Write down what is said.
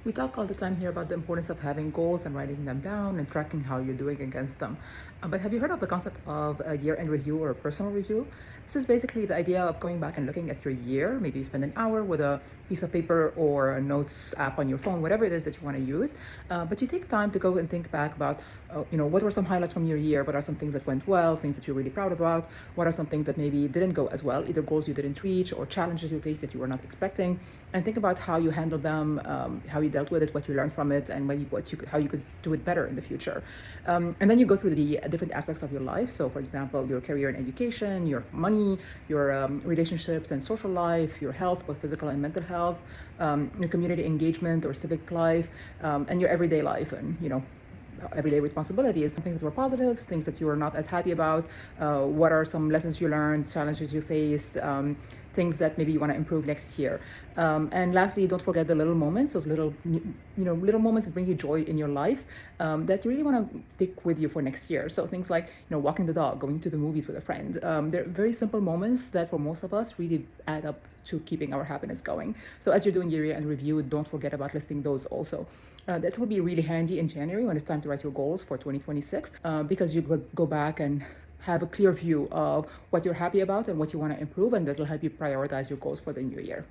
We talk all the time here about the importance of having goals and writing them down and tracking how you're doing against them. But have you heard of the concept of a year-end review or a personal review? This is basically the idea of going back and looking at your year. Maybe you spend an hour with a piece of paper or a notes app on your phone, whatever it is that you want to use. But you take time to go and think back about, what were some highlights from your year? What are some things that went well, things that you're really proud about? What are some things that maybe didn't go as well, either goals you didn't reach or challenges you faced that you were not expecting? And think about how you handled them, how you dealt with it, what you learned from it, and maybe how you could do it better in the future. And then you go through the different aspects of your life. So, for example, your career and education, your money, your relationships and social life, your health, both physical and mental health, your community engagement or civic life, and your everyday life, and everyday responsibilities, things that were positives, things that you were not as happy about, what are some lessons you learned, challenges you faced, things that maybe you want to improve next year. And lastly, don't forget the little moments, those little moments that bring you joy in your life, that you really want to take with you for next year. So things like, walking the dog, going to the movies with a friend. They're very simple moments that for most of us really add up to keeping our happiness going. So as you're doing your year-end review, don't forget about listing those also. That will be really handy in January when it's time to write your goals for 2026, because you could go back and have a clear view of what you're happy about and what you want to improve, and that will help you prioritize your goals for the new year.